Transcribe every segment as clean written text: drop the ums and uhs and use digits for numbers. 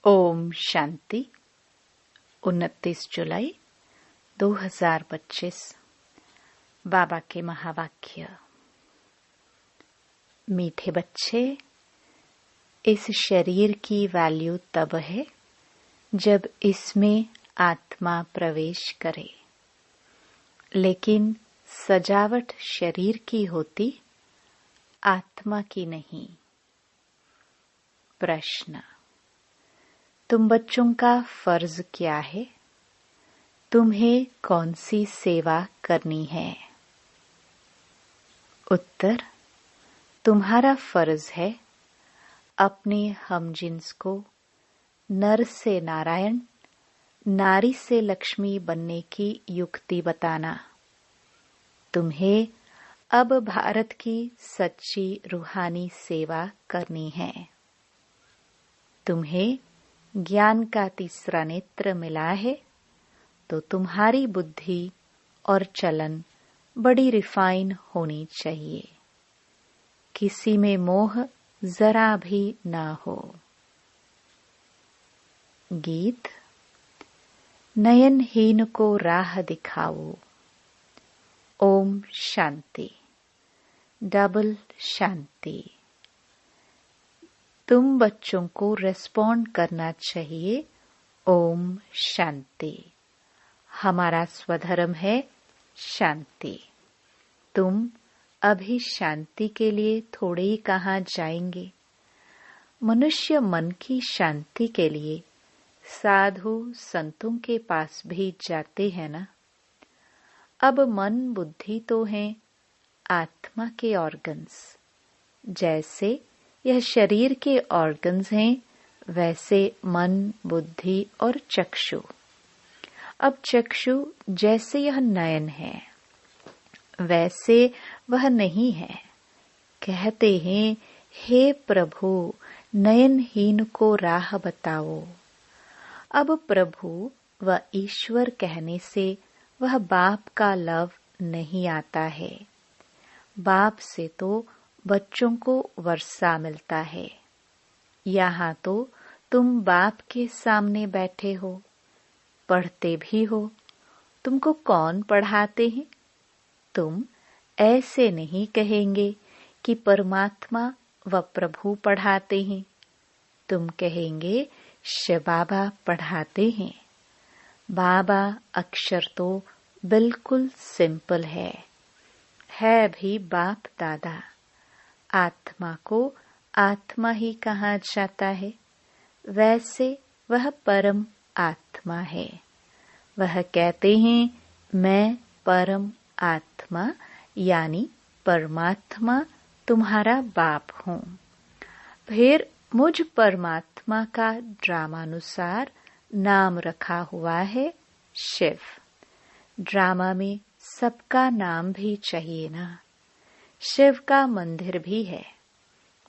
ओम शांति। 29 जुलाई 2025। बाबा के महावाक्य। मीठे बच्चे, इस शरीर की वैल्यू तब है जब इसमें आत्मा प्रवेश करे, लेकिन सजावट शरीर की होती, आत्मा की नहीं। प्रश्न: तुम बच्चों का फर्ज क्या है? तुम्हें कौन सी सेवा करनी है? उत्तर: तुम्हारा फर्ज है अपने हमजिन्स को नर से नारायण, नारी से लक्ष्मी बनने की युक्ति बताना। तुम्हें अब भारत की सच्ची रूहानी सेवा करनी है। तुम्हें ज्ञान का तीसरा नेत्र मिला है, तो तुम्हारी बुद्धि और चलन बड़ी रिफाइन होनी चाहिए। किसी में मोह जरा भी ना हो। गीत। नयनहीन को राह दिखाओ। ओम शांति। डबल शांति। तुम बच्चों को रेस्पॉन्ड करना चाहिए। ओम शांति। हमारा स्वधर्म है शांति। तुम अभी शांति के लिए थोड़े ही कहाँ जाएंगे। मनुष्य मन की शांति के लिए साधु संतों के पास भी जाते हैं ना। अब मन बुद्धि तो हैं आत्मा के ऑर्गन्स। जैसे यह शरीर के ऑर्गन्स हैं, वैसे मन, बुद्धि और चक्षु। अब चक्षु जैसे यह नयन है, वैसे वह नहीं है। कहते हैं, हे प्रभु, नयनहीन को राह बताओ। अब प्रभु व ईश्वर कहने से वह बाप का लव नहीं आता है। बाप से तो बच्चों को वर्षा मिलता है। यहाँ तो तुम बाप के सामने बैठे हो, पढ़ते भी हो। तुमको कौन पढ़ाते हैं? तुम ऐसे नहीं कहेंगे कि परमात्मा व प्रभु पढ़ाते हैं। तुम कहेंगे शिव बाबा पढ़ाते हैं। बाबा अक्षर तो बिल्कुल सिंपल है भी बाप दादा। आत्मा को आत्मा ही कहा जाता है, वैसे वह परम आत्मा है। वह कहते हैं, मैं परम आत्मा यानी परमात्मा तुम्हारा बाप हूँ। फिर मुझ परमात्मा का ड्रामानुसार नाम रखा हुआ है शिव। ड्रामा में सबका नाम भी चाहिए ना। शिव का मंदिर भी है।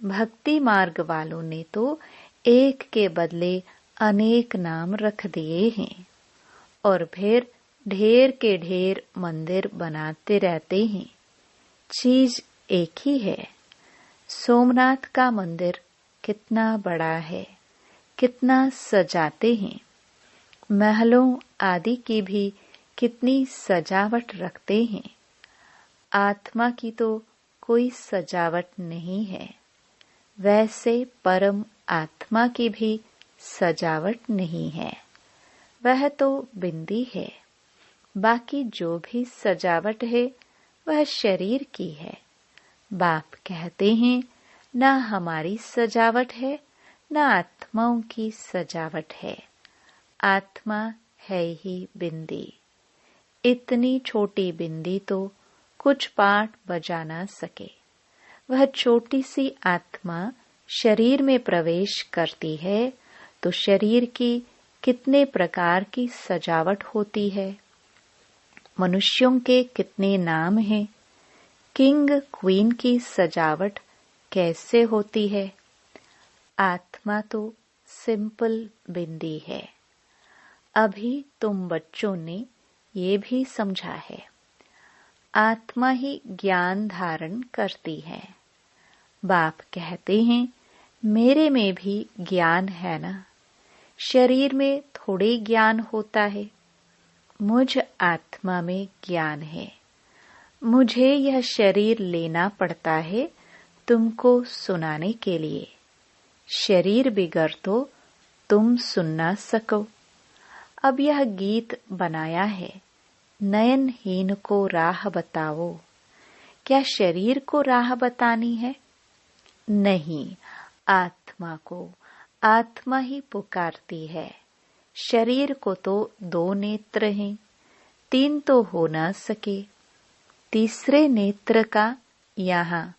भक्ति मार्ग वालों ने तो एक के बदले अनेक नाम रख दिए हैं और फिर ढेर के ढेर मंदिर बनाते रहते हैं। चीज एक ही है। सोमनाथ का मंदिर कितना बड़ा है, कितना सजाते हैं। महलों आदि की भी कितनी सजावट रखते हैं। आत्मा की तो कोई सजावट नहीं है, वैसे परम आत्मा की भी सजावट नहीं है। वह तो बिंदी है। बाकी जो भी सजावट है वह शरीर की है। बाप कहते हैं, ना हमारी सजावट है, ना आत्माओं की सजावट है। आत्मा है ही बिंदी। इतनी छोटी बिंदी तो कुछ पाठ बजा ना सके। वह छोटी सी आत्मा शरीर में प्रवेश करती है तो शरीर की कितने प्रकार की सजावट होती है। मनुष्यों के कितने नाम हैं। किंग क्वीन की सजावट कैसे होती है। आत्मा तो सिंपल बिंदी है। अभी तुम बच्चों ने ये भी समझा है, आत्मा ही ज्ञान धारण करती है। बाप कहते हैं, मेरे में भी ज्ञान है ना। शरीर में थोड़े ज्ञान होता है, मुझ आत्मा में ज्ञान है। मुझे यह शरीर लेना पड़ता है तुमको सुनाने के लिए। शरीर बिगर तो तुम सुन ना सको। अब यह गीत बनाया है, नयनहीन को राह बताओ। क्या शरीर को राह बतानी है? नहीं, आत्मा को। आत्मा ही पुकारती है। शरीर को तो 2 नेत्र हैं, 3 तो हो ना सके। तीसरे नेत्र का यहाँ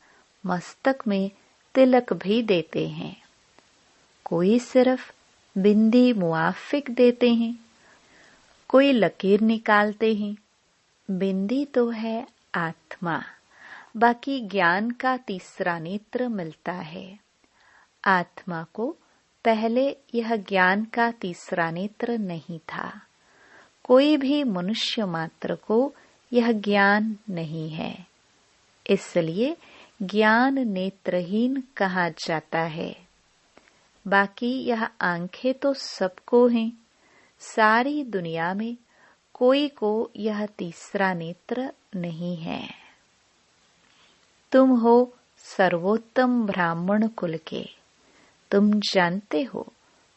मस्तक में तिलक भी देते हैं। कोई सिर्फ बिंदी मुआफिक देते हैं, कोई लकीर निकालते हैं। बिंदी तो है आत्मा, बाकी ज्ञान का तीसरा नेत्र मिलता है। आत्मा को पहले यह ज्ञान का तीसरा नेत्र नहीं था। कोई भी मनुष्य मात्र को यह ज्ञान नहीं है, इसलिए ज्ञान नेत्रहीन कहा जाता है। बाकी यह आंखें तो सबको हैं। सारी दुनिया में कोई को यह तीसरा नेत्र नहीं है। तुम हो सर्वोत्तम ब्राह्मण कुल के। तुम जानते हो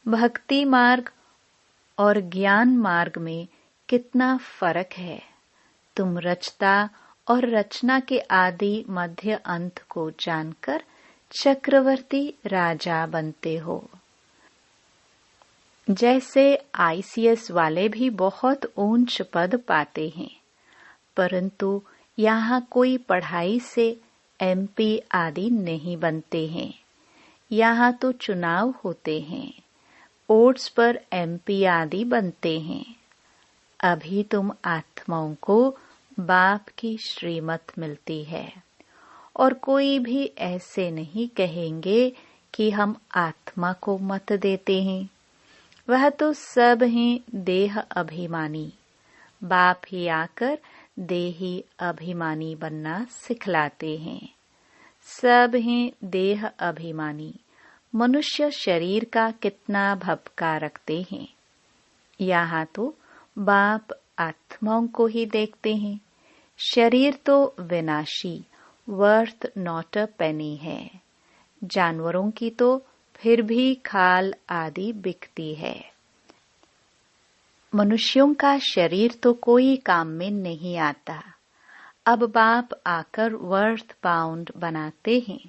भक्ति मार्ग और ज्ञान मार्ग में कितना फर्क है। तुम रचता और रचना के आदि मध्य अंत को जानकर चक्रवर्ती राजा बनते हो। जैसे ICS वाले भी बहुत ऊंच पद पाते हैं, परंतु यहाँ कोई पढ़ाई से MP आदि नहीं बनते हैं। यहाँ तो चुनाव होते हैं, ओट्स पर MP आदि बनते हैं। अभी तुम आत्माओं को बाप की श्रीमत मिलती है, और कोई भी ऐसे नहीं कहेंगे कि हम आत्मा को मत देते हैं। वह तो सब हैं देह अभिमानी। बाप ही आकर देही अभिमानी बनना सिखलाते हैं। सब हैं देह अभिमानी। मनुष्य शरीर का कितना भपका रखते हैं। यहाँ तो बाप आत्माओं को ही देखते हैं। शरीर तो विनाशी, वर्थ नॉट अ पेनी है। जानवरों की तो फिर भी खाल आदि बिकती है। मनुष्यों का शरीर तो कोई काम में नहीं आता। अब बाप आकर वर्थ पाउंड बनाते हैं।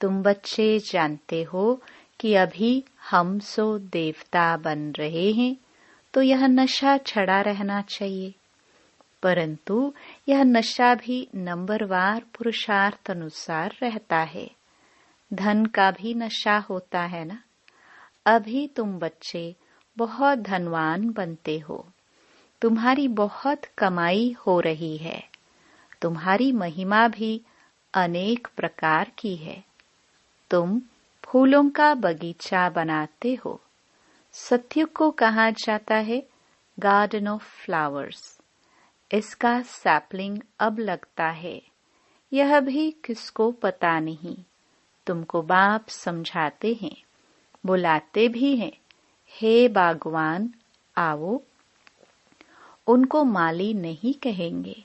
तुम बच्चे जानते हो कि अभी हम सो देवता बन रहे हैं, तो यह नशा छड़ा रहना चाहिए। परंतु यह नशा भी नंबरवार पुरुषार्थ अनुसार रहता है। धन का भी नशा होता है ना। अभी तुम बच्चे बहुत धनवान बनते हो। तुम्हारी बहुत कमाई हो रही है। तुम्हारी महिमा भी अनेक प्रकार की है। तुम फूलों का बगीचा बनाते हो। सत्युग को कहा जाता है गार्डन ऑफ फ्लावर्स। इसका सैपलिंग अब लगता है। यह भी किसको पता नहीं। तुमको बाप समझाते हैं, बुलाते भी हैं, हे बागवान आओ। उनको माली नहीं कहेंगे।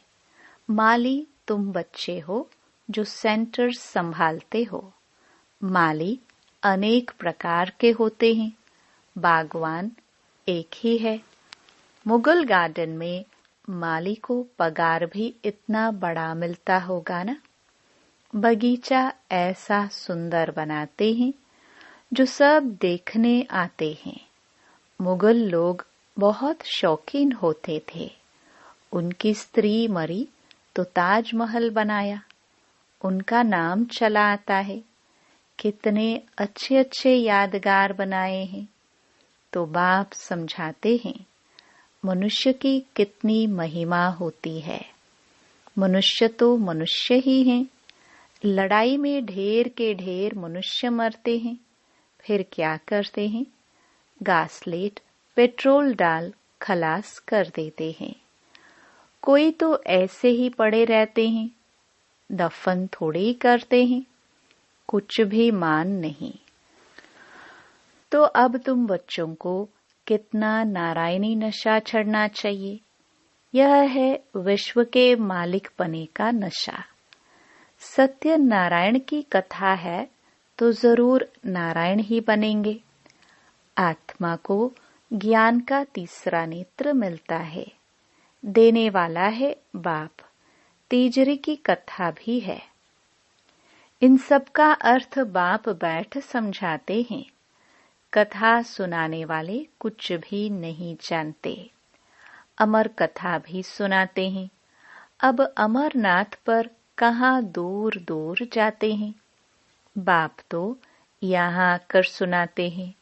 माली तुम बच्चे हो जो सेंटर संभालते हो। माली अनेक प्रकार के होते हैं, बागवान एक ही है। मुगल गार्डन में माली को पगार भी इतना बड़ा मिलता होगा ना। बगीचा ऐसा सुंदर बनाते हैं जो सब देखने आते हैं। मुगल लोग बहुत शौकीन होते थे। उनकी स्त्री मरी तो ताजमहल बनाया। उनका नाम चला आता है। कितने अच्छे अच्छे यादगार बनाए हैं। तो बाप समझाते हैं मनुष्य की कितनी महिमा होती है। मनुष्य तो मनुष्य ही हैं। लड़ाई में ढेर के ढेर मनुष्य मरते हैं। फिर क्या करते हैं? गासलेट पेट्रोल डाल खलास कर देते हैं। कोई तो ऐसे ही पड़े रहते हैं। दफन थोड़े ही करते हैं। कुछ भी मान नहीं। तो अब तुम बच्चों को कितना नारायणी नशा चढ़ना चाहिए। यह है विश्व के मालिक बने का नशा। सत्य नारायण की कथा है तो जरूर नारायण ही बनेंगे। आत्मा को ज्ञान का तीसरा नेत्र मिलता है। देने वाला है बाप। तीजरी की कथा भी है। इन सब का अर्थ बाप बैठ समझाते हैं। कथा सुनाने वाले कुछ भी नहीं जानते। अमर कथा भी सुनाते हैं। अब अमरनाथ पर कहाँ दूर दूर जाते हैं। बाप तो यहाँ आकर सुनाते हैं।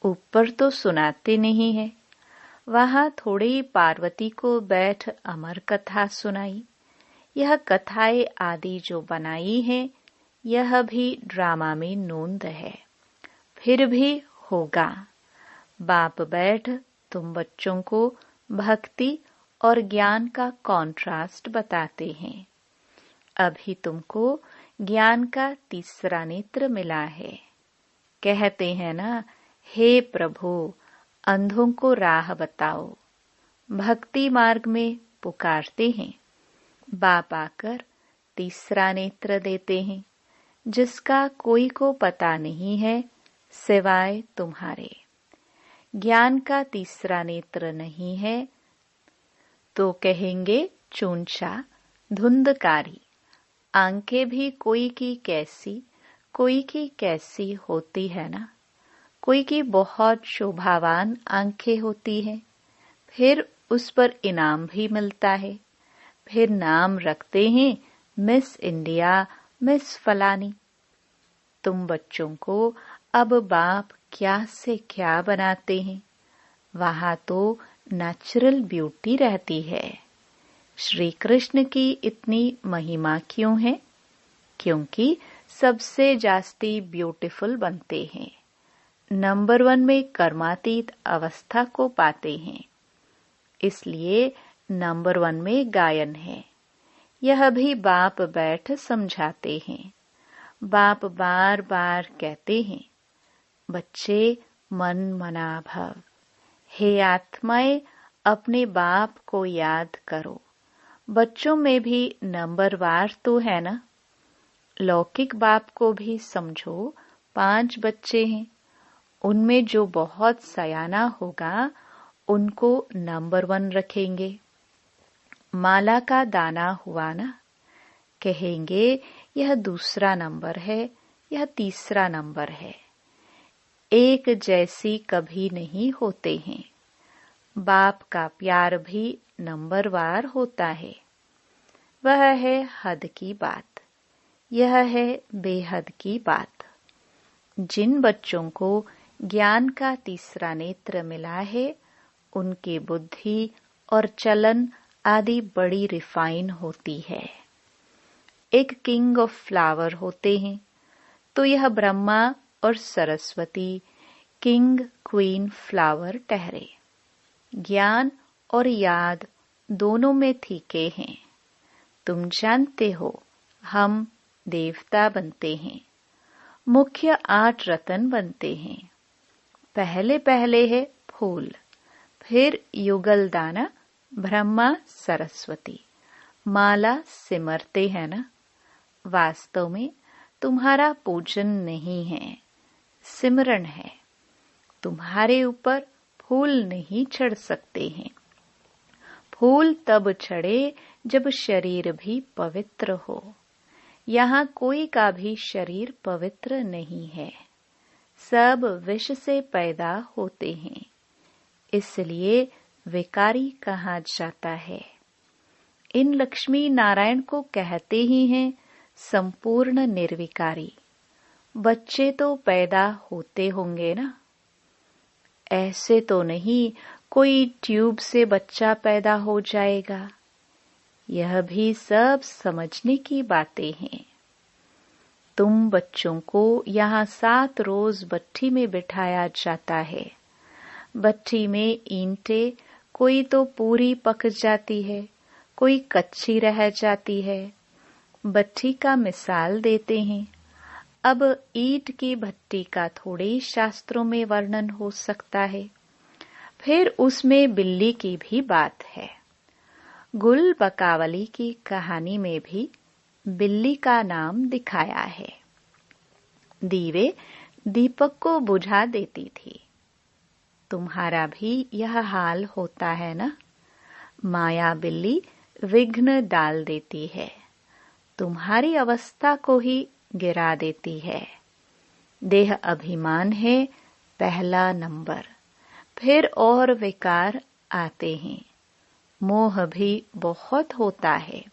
ऊपर तो सुनाते नहीं है। वहाँ थोड़ी पार्वती को बैठ अमर कथा सुनाई। यह कथाएं आदि जो बनाई है यह भी ड्रामा में नोंद है। फिर भी होगा। बाप बैठ तुम बच्चों को भक्ति और ज्ञान का कॉन्ट्रास्ट बताते हैं। अभी तुमको ज्ञान का तीसरा नेत्र मिला है। कहते हैं ना, हे प्रभु अंधों को राह बताओ। भक्ति मार्ग में पुकारते हैं। बाप आकर तीसरा नेत्र देते हैं, जिसका कोई को पता नहीं है सिवाय तुम्हारे। ज्ञान का तीसरा नेत्र नहीं है तो कहेंगे चूंचा धुंधकारी। आंखें भी कोई की कैसी होती है ना। कोई की बहुत शोभावान आंखें होती है। फिर उस पर इनाम भी मिलता है। फिर नाम रखते हैं मिस इंडिया, मिस फलानी। तुम बच्चों को अब बाप क्या से क्या बनाते हैं। वहां तो नेचुरल ब्यूटी रहती है। श्री कृष्ण की इतनी महिमा क्यों है? क्योंकि सबसे जास्ती ब्यूटीफुल बनते हैं। नंबर 1 में कर्मातीत अवस्था को पाते हैं। इसलिए नंबर 1 में गायन है। यह भी बाप बैठ समझाते हैं। बाप बार बार कहते हैं, बच्चे मन मना भव। हे आत्माएं अपने बाप को याद करो। बच्चों में भी नंबरवार तो है ना। लौकिक बाप को भी समझो। 5 बच्चे हैं। उनमें जो बहुत सयाना होगा उनको नंबर 1 रखेंगे। माला का दाना हुआ ना, कहेंगे यह दूसरा नंबर है, यह तीसरा नंबर है। एक जैसी कभी नहीं होते हैं। बाप का प्यार भी नंबरवार होता है। वह है हद की बात। यह है बेहद की बात। जिन बच्चों को ज्ञान का तीसरा नेत्र मिला है उनकी बुद्धि और चलन आदि बड़ी रिफाइन होती है। एक किंग ऑफ फ्लावर होते हैं तो यह ब्रह्मा और सरस्वती किंग क्वीन फ्लावर ठहरे। ज्ञान और याद दोनों में फीके हैं। तुम जानते हो हम देवता बनते हैं। मुख्य 8 रतन बनते हैं। पहले पहले है फूल, फिर युगल दाना, ब्रह्मा सरस्वती, माला सिमरते हैं ना। वास्तव में तुम्हारा पूजन नहीं है, सिमरन है। तुम्हारे ऊपर फूल नहीं चढ़ सकते हैं। फूल तब चढ़े जब शरीर भी पवित्र हो। यहाँ कोई का भी शरीर पवित्र नहीं है। सब विष से पैदा होते हैं। इसलिए विकारी कहा जाता है। इन लक्ष्मी नारायण को कहते ही हैं संपूर्ण निर्विकारी। बच्चे तो पैदा होते होंगे ना। ऐसे तो नहीं कोई ट्यूब से बच्चा पैदा हो जाएगा। यह भी सब समझने की बातें हैं। तुम बच्चों को यहाँ 7 रोज भट्ठी में बिठाया जाता है। भट्ठी में ईंटें कोई तो पूरी पक जाती है, कोई कच्ची रह जाती है। भट्ठी का मिसाल देते हैं। अब ईंट की भट्टी का थोड़े ही शास्त्रों में वर्णन हो सकता है। फिर उसमें बिल्ली की भी बात है। गुल बकावली की कहानी में भी बिल्ली का नाम दिखाया है। दीवे दीपक को बुझा देती थी। तुम्हारा भी यह हाल होता है ना? माया बिल्ली विघ्न डाल देती है, तुम्हारी अवस्था को ही गिरा देती है। देह अभिमान है पहला नंबर, फिर और विकार आते हैं। मोह भी बहुत होता है।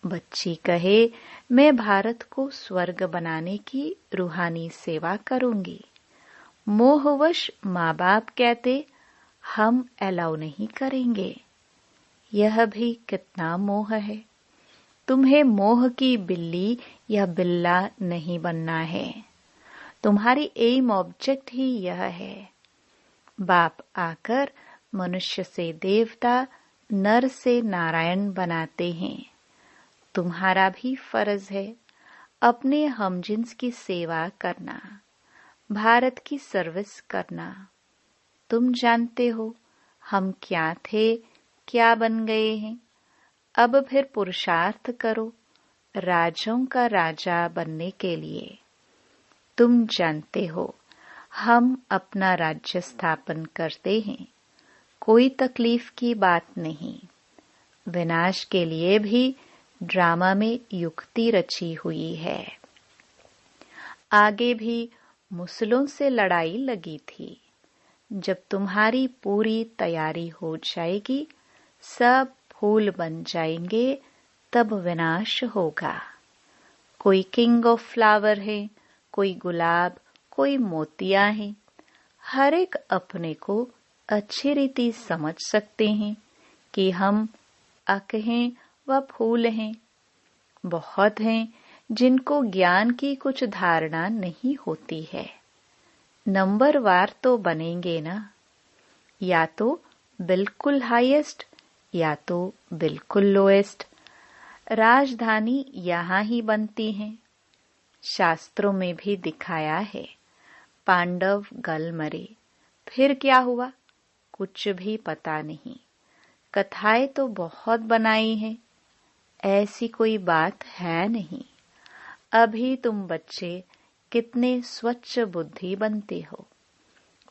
बच्ची कहे, मैं भारत को स्वर्ग बनाने की रूहानी सेवा करूंगी। मोहवश माँ बाप कहते, हम अलाउ नहीं करेंगे। यह भी कितना मोह है। तुम्हें मोह की बिल्ली या बिल्ला नहीं बनना है। तुम्हारी एम ऑब्जेक्ट ही यह है। बाप आकर मनुष्य से देवता, नर से नारायण बनाते हैं। तुम्हारा भी फर्ज है अपने हमजिन्स की सेवा करना, भारत की सर्विस करना। तुम जानते हो हम क्या थे, क्या बन गए हैं। अब फिर पुरुषार्थ करो राजों का राजा बनने के लिए। तुम जानते हो हम अपना राज्य स्थापन करते हैं, कोई तकलीफ की बात नहीं। विनाश के लिए भी ड्रामा में युक्ति रची हुई है। आगे भी मुसलों से लड़ाई लगी थी। जब तुम्हारी पूरी तैयारी हो जाएगी, सब फूल बन जाएंगे, तब विनाश होगा। कोई किंग ऑफ फ्लावर है, कोई गुलाब, कोई मोतिया है। हर एक अपने को अच्छी रीति समझ सकते हैं कि हम अक हैं व फूल हैं। बहुत हैं जिनको ज्ञान की कुछ धारणा नहीं होती है। नंबरवार तो बनेंगे ना, या तो बिल्कुल हाईएस्ट या तो बिल्कुल लोएस्ट। राजधानी यहाँ ही बनती है। शास्त्रों में भी दिखाया है, पांडव गल मरे। फिर क्या हुआ कुछ भी पता नहीं। कथाएं तो बहुत बनाई हैं, ऐसी कोई बात है नहीं। अभी तुम बच्चे कितने स्वच्छ बुद्धि बनते हो।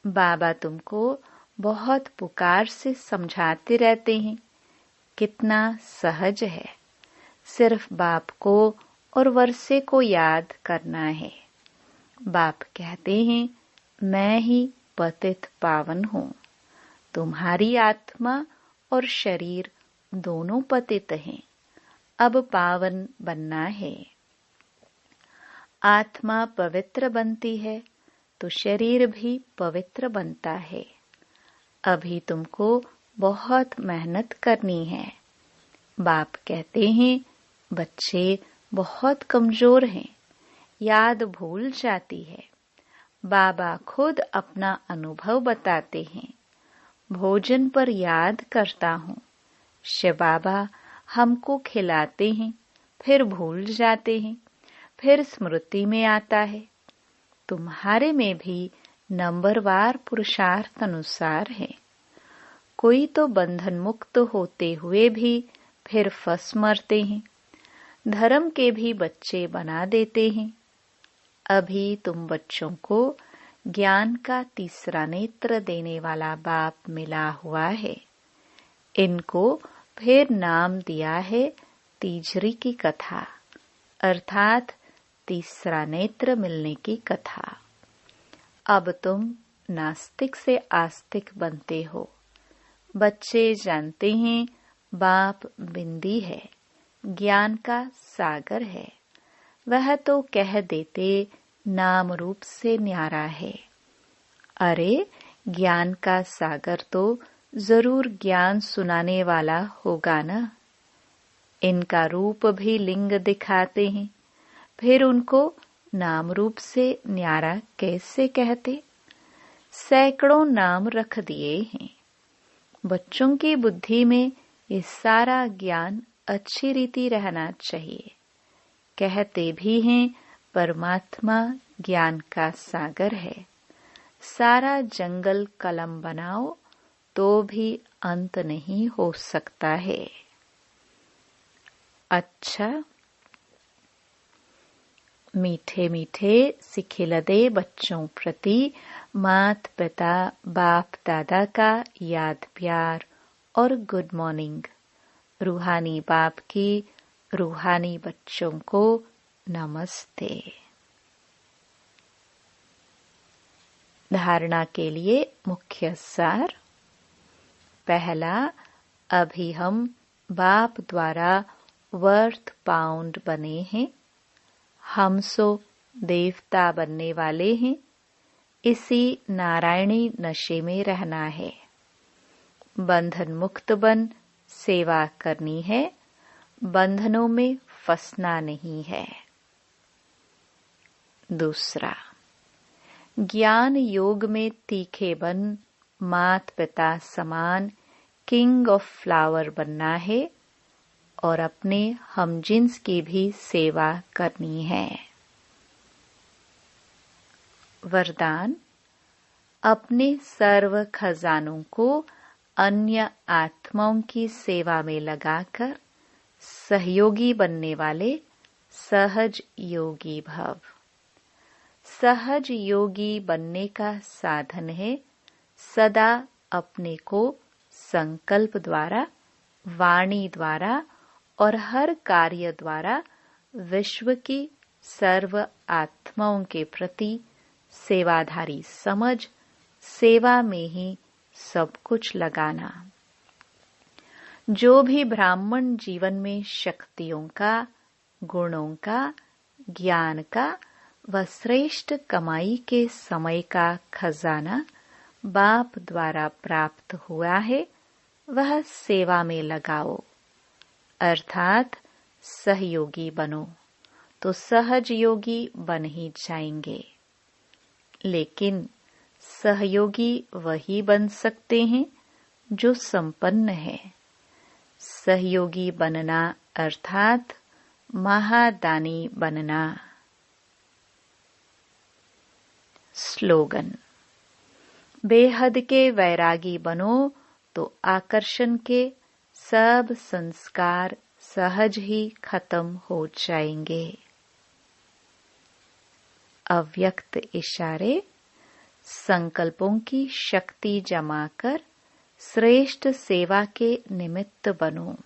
बाबा तुमको बहुत पुकार से समझाते रहते हैं, कितना सहज है। सिर्फ बाप को और वर्षे को याद करना है। बाप कहते हैं, मैं ही पतित पावन हूँ। तुम्हारी आत्मा और शरीर दोनों पतित हैं। अब पावन बनना है। आत्मा पवित्र बनती है तो शरीर भी पवित्र बनता है। अभी तुमको बहुत मेहनत करनी है। बाप कहते हैं, बच्चे बहुत कमजोर हैं, याद भूल जाती है। बाबा खुद अपना अनुभव बताते हैं। भोजन पर याद करता हूँ। शिव बाबा हमको खिलाते हैं, फिर भूल जाते हैं, फिर स्मृति में आता है। तुम्हारे में भी नंबरवार पुरुषार्थ अनुसार है। कोई तो बंधन मुक्त होते हुए भी फिर फंस मरते हैं। धर्म के भी बच्चे बना देते हैं। अभी तुम बच्चों को ज्ञान का तीसरा नेत्र देने वाला बाप मिला हुआ है। इनको फिर नाम दिया है तीजरी की कथा, अर्थात तीसरा नेत्र मिलने की कथा। अब तुम नास्तिक से आस्तिक बनते हो। बच्चे जानते हैं बाप बिंदी है, ज्ञान का सागर है। वह तो कह देते नाम रूप से न्यारा है। अरे ज्ञान का सागर तो जरूर ज्ञान सुनाने वाला होगा ना। इनका रूप भी लिंग दिखाते हैं, फिर उनको नाम रूप से न्यारा कैसे कहते। सैकड़ों नाम रख दिए हैं। बच्चों की बुद्धि में ये सारा ज्ञान अच्छी रीति रहना चाहिए। कहते भी हैं परमात्मा ज्ञान का सागर है। सारा जंगल कलम बनाओ तो भी अंत नहीं हो सकता है। अच्छा, मीठे मीठे सिखिलदे बच्चों प्रति मात पिता बाप दादा का याद प्यार और गुड मॉर्निंग। रूहानी बाप की रूहानी बच्चों को नमस्ते। धारणा के लिए मुख्य सार। पहला, अभी हम बाप द्वारा वर्थ पाउंड बने हैं। हम सो देवता बनने वाले हैं। इसी नारायणी नशे में रहना है। बंधन मुक्त बन सेवा करनी है। बंधनों में फंसना नहीं है। दूसरा, ज्ञान योग में तीखे बन मात पिता समान किंग ऑफ फ्लावर बनना है और अपने हमजिन्स की भी सेवा करनी है। वरदान, अपने सर्व खजानों को अन्य आत्माओं की सेवा में लगाकर सहयोगी बनने वाले सहज योगी भव। सहज योगी बनने का साधन है सदा अपने को संकल्प द्वारा, वाणी द्वारा और हर कार्य द्वारा विश्व की सर्व आत्माओं के प्रति सेवाधारी समझ सेवा में ही सब कुछ लगाना। जो भी ब्राह्मण जीवन में शक्तियों का, गुणों का, ज्ञान का व श्रेष्ठ कमाई के समय का खजाना बाप द्वारा प्राप्त हुआ है, वह सेवा में लगाओ, अर्थात सहयोगी बनो, तो सहज योगी बन ही जाएंगे। लेकिन सहयोगी वही बन सकते हैं जो संपन्न है। सहयोगी बनना अर्थात महादानी बनना। स्लोगन, बेहद के वैरागी बनो तो आकर्षण के सब संस्कार सहज ही खत्म हो जाएंगे। अव्यक्त इशारे, संकल्पों की शक्ति जमा कर श्रेष्ठ सेवा के निमित्त बनो।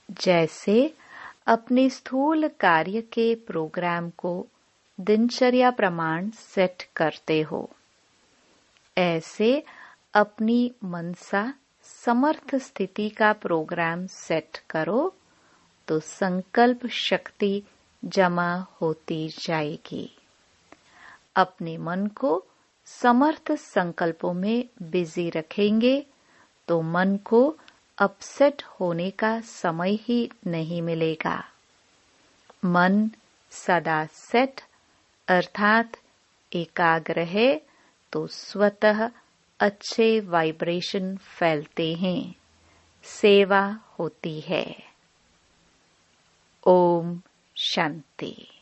जैसे अपने स्थूल कार्य के प्रोग्राम को दिनचर्या प्रमाण सेट करते हो, ऐसे अपनी मनसा समर्थ स्थिति का प्रोग्राम सेट करो तो संकल्प शक्ति जमा होती जाएगी। अपने मन को समर्थ संकल्पों में बिजी रखेंगे तो मन को अपसेट होने का समय ही नहीं मिलेगा। मन सदा सेट अर्थात एकाग्र है तो स्वतः अच्छे वाइब्रेशन फैलते हैं, सेवा होती है। ओम शांति।